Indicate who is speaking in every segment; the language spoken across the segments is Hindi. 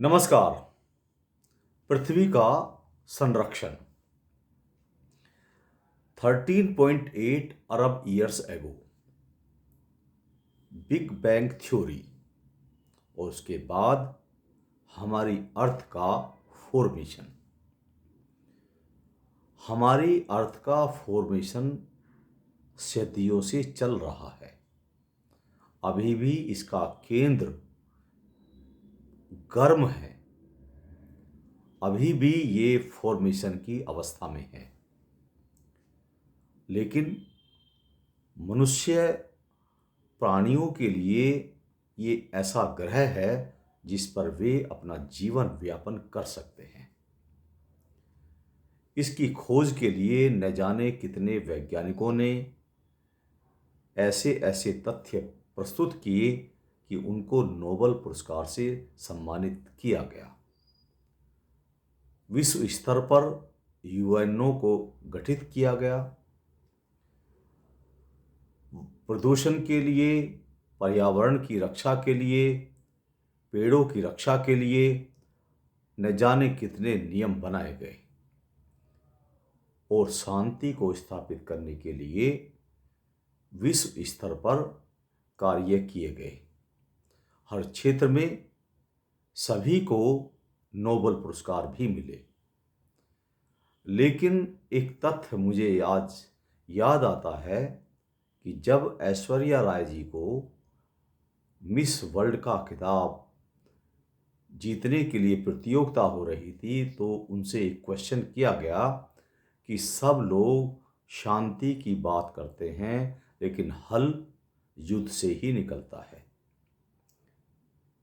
Speaker 1: नमस्कार। पृथ्वी का संरक्षण 13.8 अरब years ago, big bang theory, और उसके बाद हमारी अर्थ का फॉर्मेशन। हमारी अर्थ का फॉर्मेशन सदियों से चल रहा है। अभी भी इसका केंद्र गर्म है। अभी भी ये फॉर्मेशन की अवस्था में है। लेकिन मनुष्य प्राणियों के लिए ये ऐसा ग्रह है जिस पर वे अपना जीवन व्यापन कर सकते हैं। इसकी खोज के लिए न जाने कितने वैज्ञानिकों ने ऐसे ऐसे तथ्य प्रस्तुत किए कि उनको नोबेल पुरस्कार से सम्मानित किया गया। विश्व स्तर पर यूएनओ को गठित किया गया। प्रदूषण के लिए, पर्यावरण की रक्षा के लिए, पेड़ों की रक्षा के लिए न जाने कितने नियम बनाए गए और शांति को स्थापित करने के लिए विश्व स्तर पर कार्य किए गए। हर क्षेत्र में सभी को नोबेल पुरस्कार भी मिले। लेकिन एक तथ्य मुझे आज याद आता है कि जब ऐश्वर्या राय जी को मिस वर्ल्ड का खिताब जीतने के लिए प्रतियोगिता हो रही थी तो उनसे एक क्वेश्चन किया गया कि सब लोग शांति की बात करते हैं लेकिन हल युद्ध से ही निकलता है।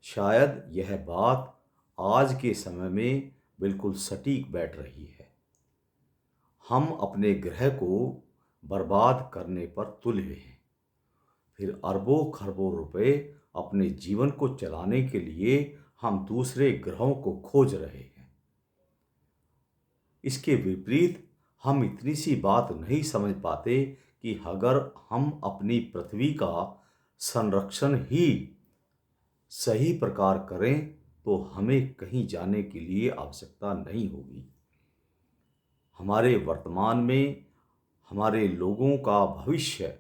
Speaker 1: शायद यह बात आज के समय में बिल्कुल सटीक बैठ रही है। हम अपने ग्रह को बर्बाद करने पर तुले हैं, फिर अरबों खरबों रुपए अपने जीवन को चलाने के लिए हम दूसरे ग्रहों को खोज रहे हैं। इसके विपरीत हम इतनी सी बात नहीं समझ पाते कि अगर हम अपनी पृथ्वी का संरक्षण ही सही प्रकार करें तो हमें कहीं जाने के लिए आवश्यकता नहीं होगी। हमारे वर्तमान में हमारे लोगों का भविष्य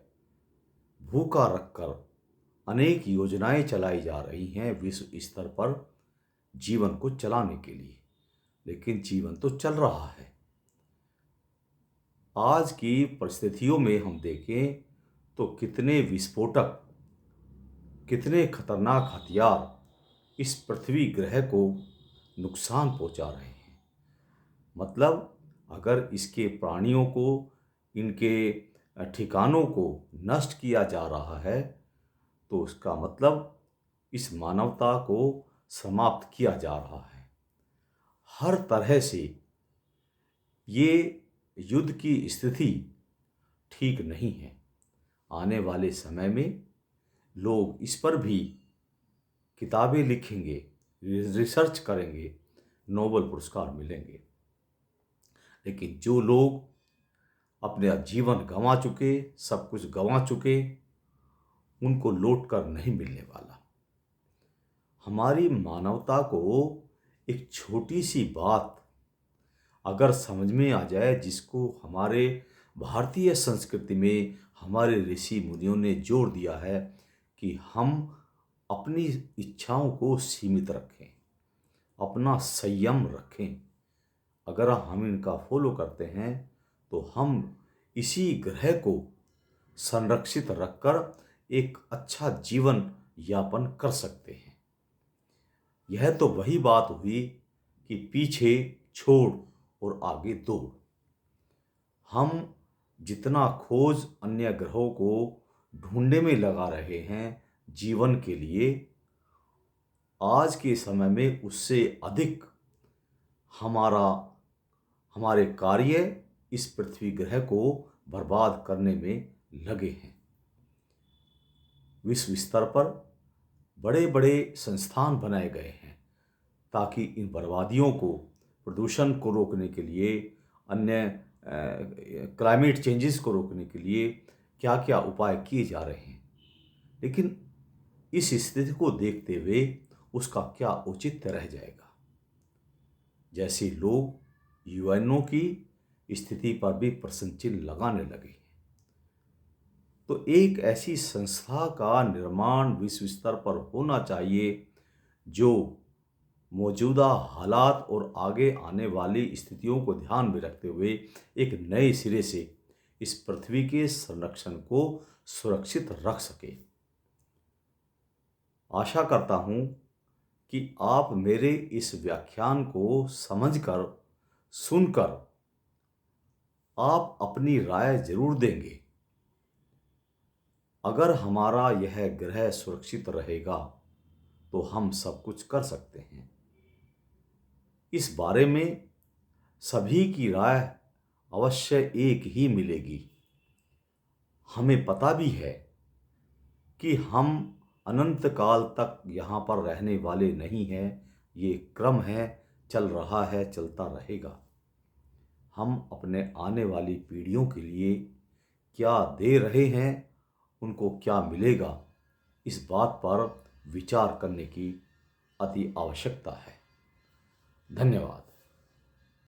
Speaker 1: भूखा रखकर अनेक योजनाएं चलाई जा रही हैं विश्व स्तर पर जीवन को चलाने के लिए, लेकिन जीवन तो चल रहा है। आज की परिस्थितियों में हम देखें तो कितने विस्फोटक, कितने खतरनाक हथियार इस पृथ्वी ग्रह को नुकसान पहुंचा रहे हैं। मतलब अगर इसके प्राणियों को, इनके ठिकानों को नष्ट किया जा रहा है तो उसका मतलब इस मानवता को समाप्त किया जा रहा है। हर तरह से ये युद्ध की स्थिति ठीक नहीं है। आने वाले समय में लोग इस पर भी किताबें लिखेंगे, रिसर्च करेंगे, नोबेल पुरस्कार मिलेंगे। लेकिन जो लोग अपना जीवन गंवा चुके, सब कुछ गंवा चुके, उनको लौट कर नहीं मिलने वाला। हमारी मानवता को एक छोटी सी बात अगर समझ में आ जाए, जिसको हमारे भारतीय संस्कृति में हमारे ऋषि मुनियों ने जोर दिया है कि हम अपनी इच्छाओं को सीमित रखें, अपना संयम रखें। अगर हम इनका फॉलो करते हैं तो हम इसी ग्रह को संरक्षित रखकर एक अच्छा जीवन यापन कर सकते हैं। यह तो वही बात हुई कि पीछे छोड़ और आगे दौड़। हम जितना खोज अन्य ग्रहों को ढूंढने में लगा रहे हैं जीवन के लिए, आज के समय में उससे अधिक हमारे कार्य इस पृथ्वी ग्रह को बर्बाद करने में लगे हैं। विश्व स्तर पर बड़े बड़े संस्थान बनाए गए हैं ताकि इन बर्बादियों को, प्रदूषण को रोकने के लिए, अन्य क्लाइमेट चेंजेस को रोकने के लिए क्या क्या उपाय किए जा रहे हैं। लेकिन इस स्थिति को देखते हुए उसका क्या औचित्य रह जाएगा। जैसे लोग यूएनओ की स्थिति पर भी प्रश्न चिन्ह लगाने लगे। तो एक ऐसी संस्था का निर्माण विश्व स्तर पर होना चाहिए जो मौजूदा हालात और आगे आने वाली स्थितियों को ध्यान में रखते हुए एक नए सिरे से इस पृथ्वी के संरक्षण को सुरक्षित रख सके। आशा करता हूं कि आप मेरे इस व्याख्यान को समझकर, सुनकर आप अपनी राय जरूर देंगे। अगर हमारा यह ग्रह सुरक्षित रहेगा तो हम सब कुछ कर सकते हैं। इस बारे में सभी की राय अवश्य एक ही मिलेगी। हमें पता भी है कि हम अनंत काल तक यहाँ पर रहने वाले नहीं हैं। ये क्रम है, चल रहा है, चलता रहेगा। हम अपने आने वाली पीढ़ियों के लिए क्या दे रहे हैं, उनको क्या मिलेगा, इस बात पर विचार करने की अति आवश्यकता है। धन्यवाद।